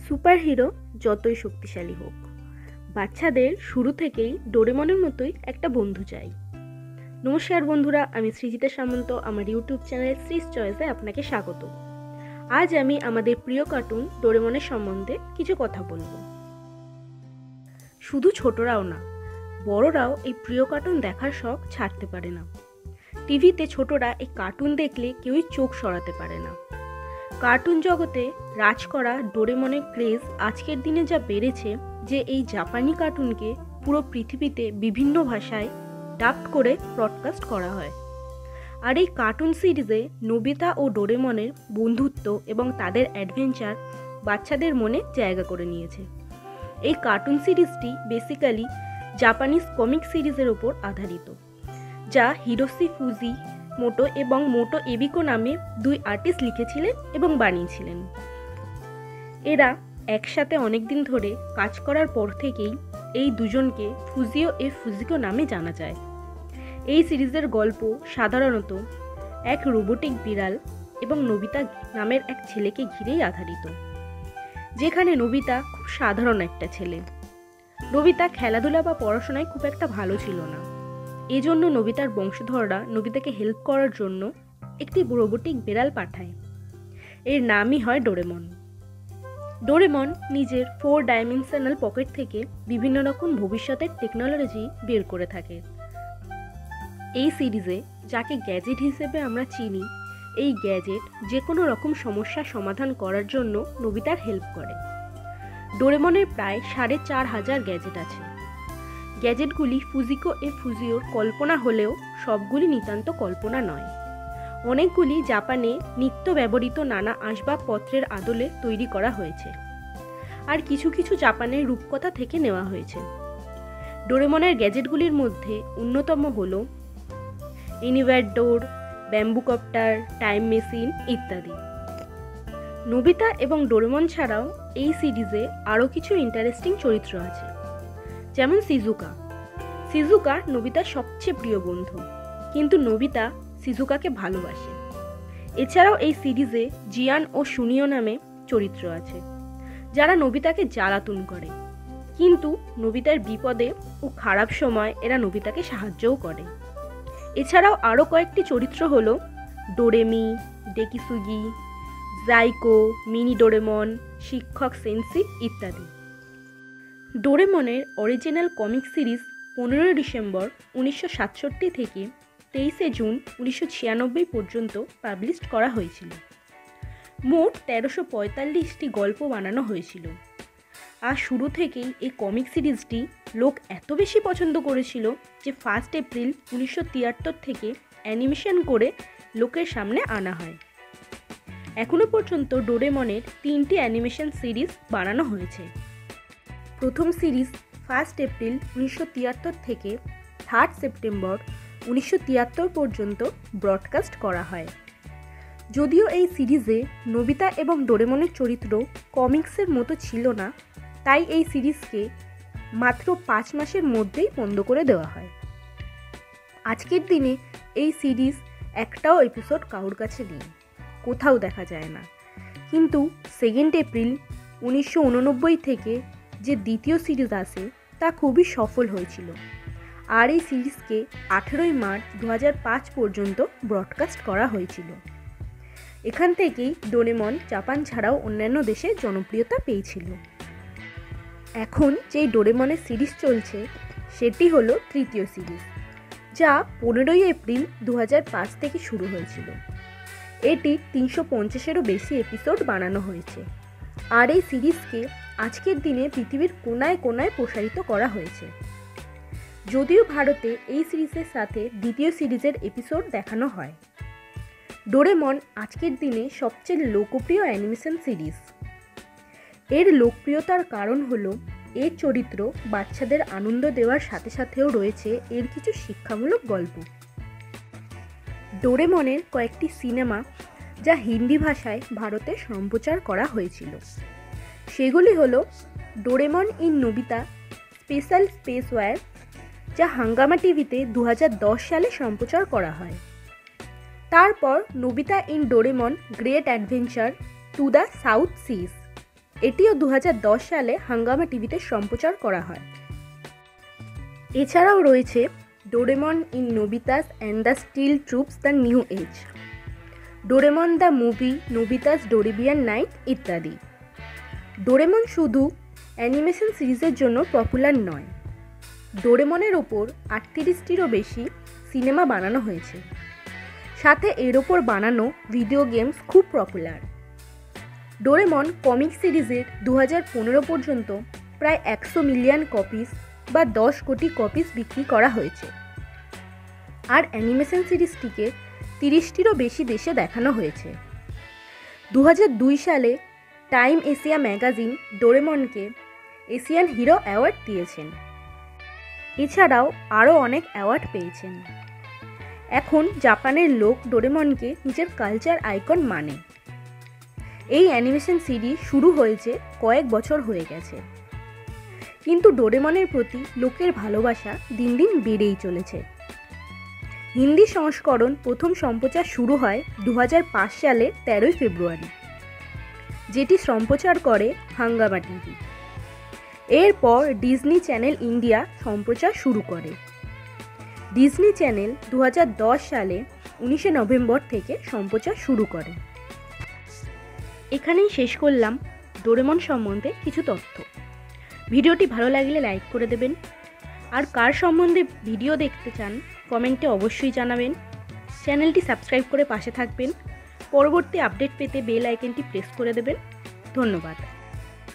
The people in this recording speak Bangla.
সুপারহিরো যতই শক্তিশালী হোক, বাচ্চাদের শুরু থেকেই ডোরেমনের মতোই একটা বন্ধু চাই। নমস্কার বন্ধুরা, আমি সৃজিতা সামন্ত। আমার ইউটিউব চ্যানেল শ্রীজ চয়েসে আপনাকে স্বাগত। আজ আমি আমাদের প্রিয় কার্টুন ডোরেমনের সম্বন্ধে কিছু কথা বলবো। শুধু ছোটরাও না, বড়রাও এই প্রিয় কার্টুন দেখার শখ ছাড়তে পারে না। টিভিতে ছোটরা এই কার্টুন দেখলে কেউই চোখ সরাতে পারে না। কার্টুন জগতে রাজ করা ডোরেমনের ক্রেজ আজকের দিনে যা বেড়েছে যে এই জাপানি কার্টুনকে পুরো পৃথিবীতে বিভিন্ন ভাষায় ডাবড করে ব্রডকাস্ট করা হয়। আর এই কার্টুন সিরিজে নোবিতা ও ডোরেমনের বন্ধুত্ব এবং তাদের অ্যাডভেঞ্চার বাচ্চাদের মনে জায়গা করে নিয়েছে। এই কার্টুন সিরিজটি বেসিক্যালি জাপানিজ কমিক সিরিজের ওপর আধারিত, যা হিরোশি ফুজি মোটো এবং মোটো এবিকো নামে দুই আর্টিস্ট লিখেছিলেন এবং বানিয়েছিলেন। এরা একসাথে অনেকদিন ধরে কাজ করার পর থেকেই এই দুজনকে ফুজিও এ ফুজিকো নামে জানা যায়। এই সিরিজের গল্প সাধারণত এক রোবোটিক বিড়াল এবং নোবিতা নামের এক ছেলেকে ঘিরেই আধারিত, যেখানে নোবিতা খুব সাধারণ একটা ছেলে। নোবিতা খেলাধুলা বা পড়াশোনায় খুব একটা ভালো ছিল না। এজন্য নোবিতার বংশধররা নোবিতাকে হেল্প করার জন্য একটি রোবোটিক বিড়াল পাঠায়। এর নামই হয় ডোরেমন। ডোরেমন নিজের 4 ডাইমেনশনাল পকেট থেকে বিভিন্ন রকম ভবিষ্যতের টেকনোলজি বের করে থাকে। এই সিরিজে যাকে গ্যাজেট হিসেবে আমরা চিনি, এই গ্যাজেট যে কোনো রকম সমস্যার সমাধান করার জন্য নোবিতার হেল্প করে। ডোরেমনের প্রায় 4500 গ্যাজেট আছে। গ্যাজেটগুলি ফুজিকো এ ফুজিওর কল্পনা হলেও সবগুলি নিতান্ত কল্পনা নয়। অনেকগুলি জাপানে নিত্য ব্যবহৃত নানা আসবাবপত্রের আদলে তৈরি করা হয়েছে, আর কিছু কিছু জাপানের রূপকথা থেকে নেওয়া হয়েছে। ডোরেমনের গ্যাজেটগুলির মধ্যে অন্যতম হল এনিওয়্যার ডোর, ব্যাম্বু কপ্টার, টাইম মেশিন ইত্যাদি। নোবিতা এবং ডোরেমন ছাড়াও এই সিরিজে আরও কিছু ইন্টারেস্টিং চরিত্র আছে, যেমন সিজুকা। সিজুকা নোবিতার সবচেয়ে প্রিয় বন্ধু, কিন্তু নোবিতা সিজুকাকে ভালোবাসে। এছাড়াও এই সিরিজে জিয়ান ও শুনিও নামে চরিত্র আছে, যারা নোবিতাকে জ্বালাতন করে, কিন্তু নোবিতার বিপদে ও খারাপ সময় এরা নোবিতাকে সাহায্যও করে। এছাড়াও আরও কয়েকটি চরিত্র হলো ডোরেমি, ডেকিসুগি, জাইকো, মিনি ডোরেমন, শিক্ষক সেন্সি ইত্যাদি। ডোরেমনের অরিজিনাল কমিক সিরিজ 15 ডিসেম্বর 1967 থেকে 23 জুন 1996 পর্যন্ত পাবলিশ করা হয়েছিল। মোট 1345টি গল্প বানানো হয়েছিল। আর শুরু থেকেই এই কমিক সিরিজটি লোক এত বেশি পছন্দ করেছিল যে 1 এপ্রিল 1973 থেকে অ্যানিমেশন করে লোকের সামনে আনা হয়। এখনো পর্যন্ত ডোরেমনের 3টি অ্যানিমেশন সিরিজ বানানো হয়েছে। প্রথম সিরিজ 1 এপ্রিল 1973 থেকে 3 সেপ্টেম্বর 1973 পর্যন্ত ব্রডকাস্ট করা হয়। যদিও এই সিরিজে নোবিতা এবং ডোরেমনের চরিত্র কমিক্সের মতো ছিল না, তাই এই সিরিজকে মাত্র 5 মাসের মধ্যেই বন্ধ করে দেওয়া হয়। আজকের দিনে এই সিরিজ একটাও এপিসোড কারোর কাছে নেই, কোথাও দেখা যায় না। কিন্তু 2 এপ্রিল 1989 থেকে যে দ্বিতীয় সিরিজ আসে তা খুবই সফল হয়েছিল, আর এই সিরিজকে 18 মার্চ 2005 পর্যন্ত ব্রডকাস্ট করা হয়েছিল। এখান থেকেই ডোরেমন জাপান ছাড়াও অন্যান্য দেশে জনপ্রিয়তা পেয়েছিল। এখন যেই ডোরেমনের সিরিজ চলছে সেটি হলো তৃতীয় সিরিজ, যা 15 এপ্রিল 2005 থেকে শুরু হয়েছিল। এটি 350-এরও বেশি এপিসোড বানানো হয়েছে, আর এই সিরিজকে আজকের দিনে পৃথিবীর কোনায় কোনায় প্রসারিত করা হয়েছে। যদিও ভারতে এই সিরিজের সাথে দ্বিতীয় সিরিজের এপিসোড দেখানো হয়। ডোরেমন আজকের দিনে সবচেয়ে লোকপ্রিয় অ্যানিমেশন সিরিজ। এর লোকপ্রিয়তার কারণ হলো এর চরিত্র বাচ্চাদের আনন্দ দেওয়ার সাথে সাথেও রয়েছে এর কিছু শিক্ষামূলক গল্প। ডোরেমনের কয়েকটি সিনেমা যা হিন্দি ভাষায় ভারতে সম্প্রচার করা হয়েছিল, সেগুলি হলো Doraemon in Nobita special space war, যা হাঙ্গামা টিভিতে 2010 সালে সম্প্রচার করা হয়। তারপর Nobita in Doraemon great adventure to the south seas, এটিও 2010 সালে হাঙ্গামা টিভিতে সম্প্রচার করা হয়। এছাড়াও রয়েছে Doraemon in Nobita's and the steel troops the new age, Doraemon the movie, Nobita's Dorabian night ইত্যাদি। ডোরেমন শুধু অ্যানিমেশন সিরিজের জন্য পপুলার নয়, ডোরেমনের ওপর 38টিরও বেশি সিনেমা বানানো হয়েছে, সাথে এর ওপর বানানো ভিডিও গেমস খুব পপুলার। ডোরেমন কমিক সিরিজের 2015 পর্যন্ত প্রায় 100 মিলিয়ন কপিস বা 10 কোটি কপিস বিক্রি করা হয়েছে। আর অ্যানিমেশন সিরিজটিকে 30টিরও বেশি দেশে দেখানো হয়েছে। 2002 সালে টাইম এশিয়া ম্যাগাজিন ডোরেমনকে এশিয়ান হিরো অ্যাওয়ার্ড দিয়েছেন। এছাড়াও আরও অনেক অ্যাওয়ার্ড পেয়েছেন। এখন জাপানের লোক ডোরেমনকে নিজের কালচার আইকন মানে। এই অ্যানিমেশন সিরিজ শুরু হয়েছে কয়েক বছর হয়ে গেছে, কিন্তু ডোরেমনের প্রতি লোকের ভালোবাসা দিন দিন বেড়েই চলেছে। হিন্দি সংস্করণ প্রথম সম্প্রচার শুরু হয় 2005 সালে 13 ফেব্রুয়ারি, যেটি সম্প্রচার করে হাঙ্গামা টিভি। এরপর ডিজনি চ্যানেল ইন্ডিয়া সম্প্রচার শুরু করে। ডিজনি চ্যানেল 2010 সালে 19 নভেম্বর থেকে সম্প্রচার শুরু করে। এখানেই শেষ করলাম ডোরেমন সম্বন্ধে কিছু তথ্য। ভিডিওটি ভালো লাগলে লাইক করে দেবেন, আর কার সম্বন্ধে ভিডিও দেখতে চান কমেন্টে অবশ্যই জানাবেন। চ্যানেলটি সাবস্ক্রাইব করে পাশে থাকবেন। পরবর্তী আপডেট পেতে বেল আইকনটি প্রেস করে দেবেন। ধন্যবাদ।